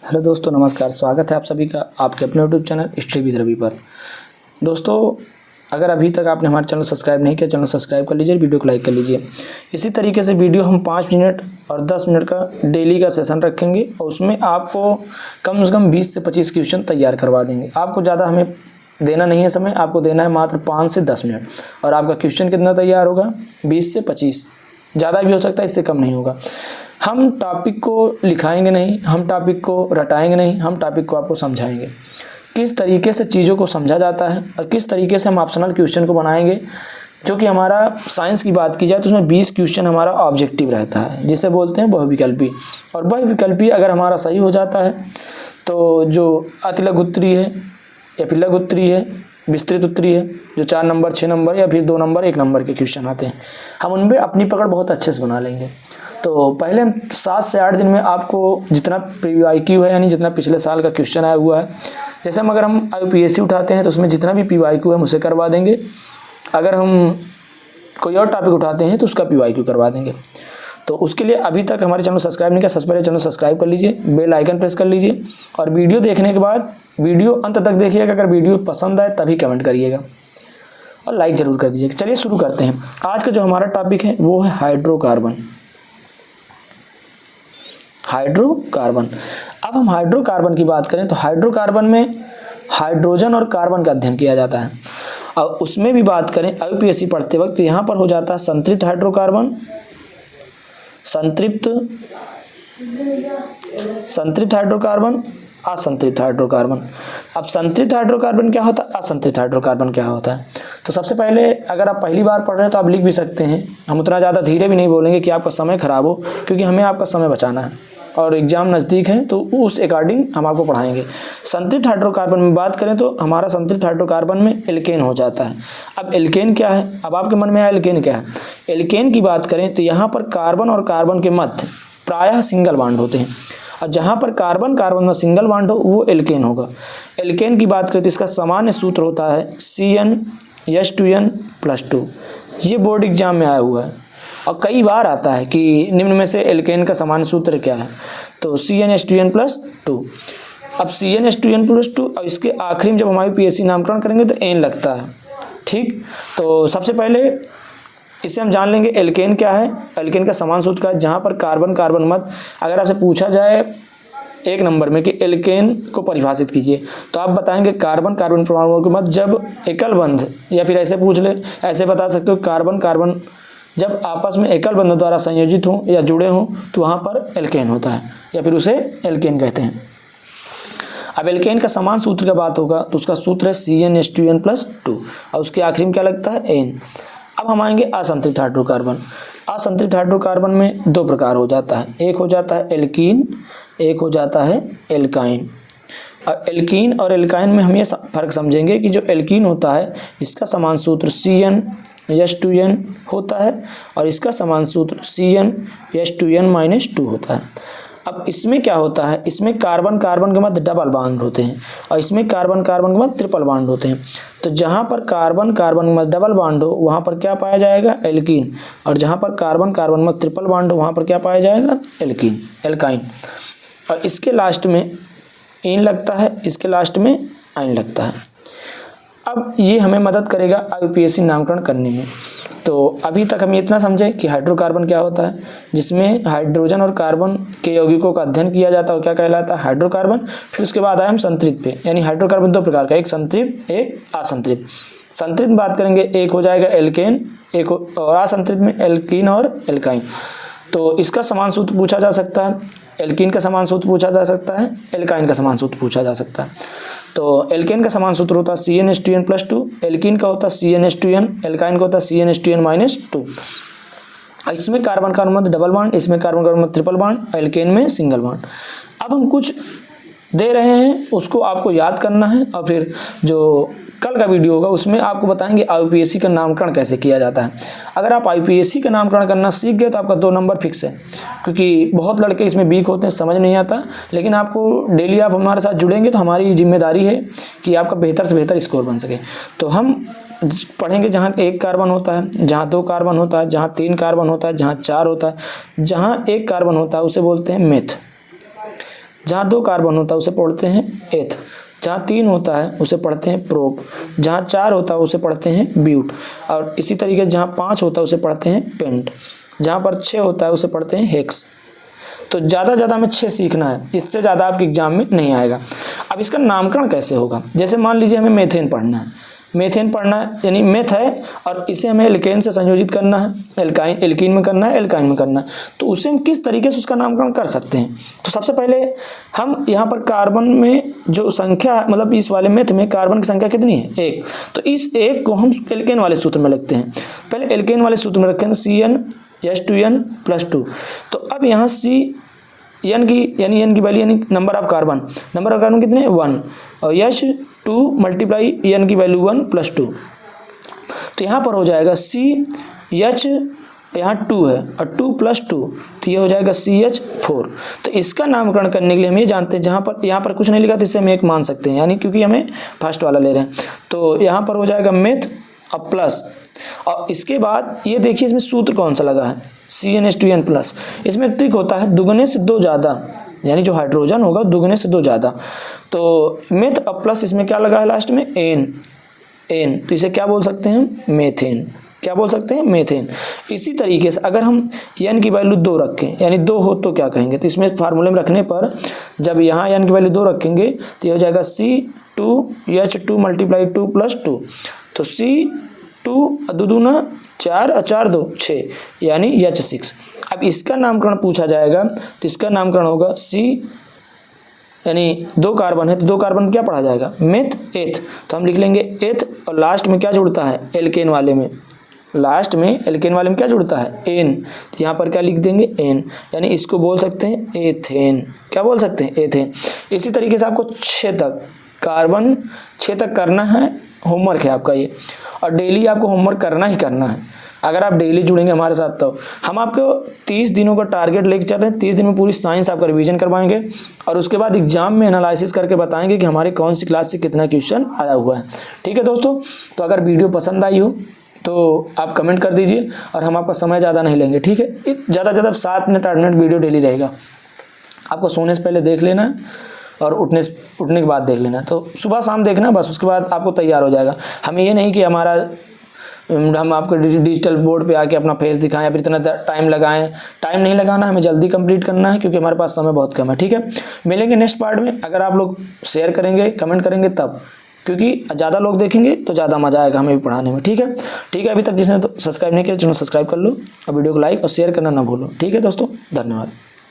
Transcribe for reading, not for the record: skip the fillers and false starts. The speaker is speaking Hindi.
हेलो दोस्तों, नमस्कार। स्वागत है आप सभी का आपके अपने YouTube channel history with Ravi पर। दोस्तों, अगर अभी तक आपने हमारे चैनल सब्सक्राइब नहीं किया, चैनल सब्सक्राइब कर लीजिए, वीडियो को लाइक कर लीजिए। इसी तरीके से वीडियो हम 5 मिनट और 10 मिनट का डेली का सेशन रखेंगे और उसमें आपको कम से कम 20 से 25 क्वेश्चन तैयार करवा देंगे। आपको ज़्यादा हमें देना नहीं है समय, आपको देना है मात्र 5 से 10 मिनट और आपका क्वेश्चन कितना तैयार होगा? 20 से 25, ज़्यादा भी हो सकता है, इससे कम नहीं होगा। हम टॉपिक को लिखाएंगे नहीं, हम टॉपिक को रटाएंगे नहीं, हम टॉपिक को आपको समझाएंगे किस तरीके से चीज़ों को समझा जाता है और किस तरीके से हम ऑप्शनल क्वेश्चन को बनाएंगे। जो कि हमारा साइंस की बात की जाए तो उसमें 20 क्वेश्चन हमारा ऑब्जेक्टिव रहता है, जिसे बोलते हैं बहुविकल्पी। और बहुविकल्पी अगर हमारा सही हो जाता है तो जो अतिलघु उत्तरीय है या फिर लघु उत्तरीय है, विस्तृत उत्तरीय है, जो 4 नंबर 6 नंबर या फिर 2 नंबर 1 नंबर के क्वेश्चन आते हैं, हम उनमें अपनी पकड़ बहुत अच्छे से बना लेंगे। तो पहले 7 से 8 दिन में आपको जितना प्रीव्यू IQ है, यानी जितना पिछले साल का क्वेश्चन आया हुआ है, जैसे अगर हम UPSC उठाते हैं तो उसमें जितना भी PYQ है हम उसे करवा देंगे। अगर हम कोई और टॉपिक उठाते हैं तो उसका PYQ करवा देंगे। तो उसके लिए अभी तक हमारे चैनल सब्सक्राइब नहीं किया, सबसे पहले चैनल सब्सक्राइब कर लीजिए, बेल आइकन प्रेस कर लीजिए और वीडियो देखने के बाद वीडियो अंत तक देखिएगा। अगर वीडियो पसंद आए तभी कमेंट करिएगा और लाइक ज़रूर कर दीजिएगा। चलिए शुरू करते हैं। आज का जो हमारा टॉपिक है वो है हाइड्रोकार्बन। हाइड्रोकार्बन। अब हम हाइड्रोकार्बन की बात करें तो हाइड्रोकार्बन में हाइड्रोजन और कार्बन का अध्ययन किया जाता है। और उसमें भी बात करें UPSC पढ़ते वक्त तो यहाँ पर हो जाता है संतृप्त हाइड्रोकार्बन, संतृप्त हाइड्रोकार्बन, असंतृप्त हाइड्रोकार्बन। अब संतृप्त हाइड्रोकार्बन क्या होता है, असंतृप्त हाइड्रोकार्बन क्या होता है? तो सबसे पहले अगर आप पहली बार पढ़ रहे हैं तो आप लिख भी सकते हैं। हम उतना ज़्यादा धीरे भी नहीं बोलेंगे कि आपका समय खराब हो, क्योंकि हमें आपका समय बचाना है और एग्ज़ाम नज़दीक है तो उस अकॉर्डिंग हम आपको पढ़ाएंगे। संतृप्त हाइड्रोकार्बन में बात करें तो हमारा संतृप्त हाइड्रोकार्बन में एल्केन हो जाता है। अब एल्केन क्या है? अब आपके मन में आया एल्केन क्या है? एल्केन की बात करें तो यहाँ पर कार्बन और कार्बन के मध्य प्रायः सिंगल बॉन्ड होते हैं और जहाँ पर कार्बन कार्बन में सिंगल बॉन्ड हो वो एल्केन होगा। एल्केन की बात करें तो इसका सामान्य सूत्र होता है CnH2n+2। ये बोर्ड एग्जाम में आया हुआ है और कई बार आता है कि निम्न में से एल्केन का सामान्य सूत्र क्या है, तो CnH2n+2। अब CnH2n+2 और इसके आखिरी में जब हमारी UPSC नामकरण करेंगे तो N लगता है। ठीक, तो सबसे पहले इसे हम जान लेंगे एल्केन क्या है। एल्केन का समान सूत्र क्या है? जहाँ पर कार्बन कार्बन मध्य, अगर आपसे पूछा जाए 1 नंबर में कि एल्केन को परिभाषित कीजिए तो आप बताएंगे कार्बन कार्बन परमाणुओं के मध्य जब एकल बंध, या फिर ऐसे पूछ ले, ऐसे बता सकते हो कार्बन कार्बन जब आपस में एकल बंध द्वारा संयोजित हों या जुड़े हों तो वहाँ पर एल्केन होता है या फिर उसे एल्केन कहते हैं। अब एल्केन का समान सूत्र का बात होगा तो उसका सूत्र है CnH2n+2 और उसके आखिरी में क्या लगता है? N। अब हम आएंगे असंतृप्त हाइड्रोकार्बन। असंतृप्त हाइड्रोकार्बन में 2 प्रकार हो जाता है, एक हो जाता है एल्कीन, एक हो जाता है एल्काइन। अब एल्कीन और एल्काइन में हम ये फर्क समझेंगे कि जो एल्कीन होता है इसका समान सूत्र CnH2n होता है और इसका समान सूत्र CnH2n-2 होता है। अब इसमें क्या होता है? इसमें कार्बन कार्बन के मध्य डबल बॉन्ड होते हैं और इसमें कार्बन कार्बन के मध्य ट्रिपल बॉन्ड होते हैं। तो जहाँ पर कार्बन कार्बन के मध्य डबल बॉन्ड हो वहाँ पर क्या पाया जाएगा? एल्कीन। और जहाँ पर कार्बन कार्बन में ट्रिपल बॉन्ड हो वहाँ पर क्या पाया जाएगा? Alkene, alkyne. और इसके लास्ट में इन लगता है, इसके लास्ट में आइन लगता है। अब ये हमें मदद करेगा UPSC नामकरण करने में। तो अभी तक हम इतना समझे कि हाइड्रोकार्बन क्या होता है, जिसमें हाइड्रोजन और कार्बन के यौगिकों का अध्ययन किया जाता है, क्या कहलाता है? हाइड्रोकार्बन। फिर उसके बाद आए हम संतृप्त पे, यानी हाइड्रोकार्बन 2 प्रकार का, एक संतृप्त एक असंतृप्त। संतृप्त में बात करेंगे एक हो जाएगा एल्केन, एक और असंतृप्त में एल्कीन और एल्काइन। तो इसका समान सूत्र पूछा जा सकता है, एल्कीन का समान सूत्र पूछा जा सकता है, एल्काइन का समान सूत्र पूछा जा सकता है। तो एल्केन का समान सूत्र होता है CnH2n+2, एल्कीन का होता है CnH2n, एल्काइन का होता है CnH2n-2। इसमें कार्बन कार्बन मध्य डबल बॉन्ड, इसमें कार्बन कार्बन मध्य ट्रिपल बॉन्ड, एल्केन में सिंगल बॉन्ड। अब हम कुछ दे रहे हैं उसको आपको याद करना है और फिर जो कल का वीडियो होगा उसमें आपको बताएंगे UPSC का नामकरण कैसे किया जाता है। अगर आप UPSC का नामकरण करना सीख गए तो आपका 2 नंबर फिक्स है, क्योंकि बहुत लड़के इसमें वीक होते हैं, समझ नहीं आता। लेकिन आपको डेली आप हमारे साथ जुड़ेंगे तो हमारी जिम्मेदारी है कि आपका बेहतर से बेहतर स्कोर बन सके। तो हम पढ़ेंगे जहाँ 1 कार्बन होता है, जहाँ 2 कार्बन होता है, जहाँ 3 कार्बन होता है, जहाँ 4 होता है, जहाँ 1 कार्बन होता है उसे बोलते हैं मेथ। जहाँ 2 कार्बन होता है उसे पढ़ते हैं एथ, जहाँ 3 होता है उसे पढ़ते हैं प्रोप, जहाँ 4 होता है उसे पढ़ते हैं ब्यूट, और इसी तरीके जहाँ 5 होता है उसे पढ़ते हैं पेंट, जहाँ पर 6 होता है उसे पढ़ते हैं हेक्स। तो ज़्यादा ज़्यादा हमें 6 सीखना है, इससे ज़्यादा आपके एग्जाम में नहीं आएगा। अब इसका नामकरण कैसे होगा, जैसे मान लीजिए हमें मेथेन पढ़ना है, मेथेन पढ़ना है यानी मेथ है और इसे हमें एल्केन से संयोजित करना है, एल्कीन में करना है, एल्काइन में करना है, तो उसे हम किस तरीके से उसका नामकरण कर सकते हैं। तो सबसे पहले हम यहाँ पर कार्बन में जो संख्या मतलब इस वाले मेथ में कार्बन की संख्या कितनी है 1, तो इस 1 को हम एल्केन वाले सूत्र में लिखते हैं। पहले एल्केन वाले सूत्र में रखें CnH2n+2। तो अब यहाँ एन की वैल्यू यानी नंबर ऑफ कार्बन कितने 1 और H2 मल्टीप्लाई एन की वैल्यू 1+2, तो यहाँ पर हो जाएगा CH, यहाँ 2 है और 2+2 तो ये हो जाएगा CH4। तो इसका नामकरण करने के लिए हम ये जानते हैं, जहाँ पर यहाँ पर कुछ नहीं लिखा तो इससे हम 1 मान सकते हैं, यानी क्योंकि हमें फर्स्ट वाला ले रहे हैं। तो यहाँ पर हो जाएगा मेथ और प्लस, और इसके बाद ये देखिए इसमें सूत्र कौन सा लगा है CnH2n+। इसमें एक ट्रिक होता है दुगने से 2 ज़्यादा, यानी जो हाइड्रोजन होगा दुगने से 2 ज़्यादा। तो मेथ और प्लस इसमें क्या लगा है लास्ट में एन, तो इसे क्या बोल सकते हैं मेथेन, क्या बोल सकते हैं मेथेन। इसी तरीके से अगर हम एन की वैल्यू 2 रखें यानी 2 हो तो क्या कहेंगे, तो इसमें फार्मूले में रखने पर जब यहाँ एन की वैल्यू 2 रखेंगे तो ये हो जाएगा C2H2 मल्टीप्लाई 2+2, तो C2 दूना 4 और 4 2 6 यानी H6। अब इसका नामकरण पूछा जाएगा तो इसका नामकरण होगा C, यानी 2 कार्बन है तो 2 कार्बन क्या पढ़ा जाएगा मेथ एथ, तो हम लिख लेंगे एथ और लास्ट में क्या जुड़ता है एल्केन वाले में, लास्ट में एल्केन वाले में क्या जुड़ता है एन, तो यहाँ पर क्या लिख देंगे एन, यानी इसको बोल सकते हैं एथेन, क्या बोल सकते हैं एथेन। इसी तरीके से आपको 6 तक कार्बन 6 तक करना है, होमवर्क है आपका ये, और डेली आपको होमवर्क करना ही करना है। अगर आप डेली जुड़ेंगे हमारे साथ तो हम आपको 30 दिनों का टारगेट लेके चल रहे हैं, 30 दिन में पूरी साइंस आपका रिवीजन करवाएंगे और उसके बाद एग्जाम में एनालिसिस करके बताएंगे कि हमारे कौन सी क्लास से कितना क्वेश्चन आया हुआ है। ठीक है दोस्तों, तो अगर वीडियो पसंद आई हो तो आप कमेंट कर दीजिए और हम आपका समय ज़्यादा नहीं लेंगे। ठीक है, ज़्यादा से ज़्यादा 7 मिनट 8 मिनट वीडियो डेली रहेगा, आपको सोने से पहले देख लेना है और उठने के बाद देख लेना, तो सुबह शाम देखना बस, उसके बाद आपको तैयार हो जाएगा। हमें ये नहीं कि हम आपको डिजिटल बोर्ड पे आके अपना फेस दिखाएं या फिर इतना टाइम लगाएं, टाइम नहीं लगाना, हमें जल्दी कंप्लीट करना है क्योंकि हमारे पास समय बहुत कम है। ठीक है, मिलेंगे नेक्स्ट पार्ट में। अगर आप लोग शेयर करेंगे कमेंट करेंगे तब, क्योंकि ज़्यादा लोग देखेंगे तो ज़्यादा मज़ा आएगा हमें भी पढ़ाने में। ठीक है, अभी तक जिसने तो सब्सक्राइब नहीं किया चैनल सब्सक्राइब कर लो और वीडियो को लाइक और शेयर करना ना भूलो। ठीक है दोस्तों, धन्यवाद।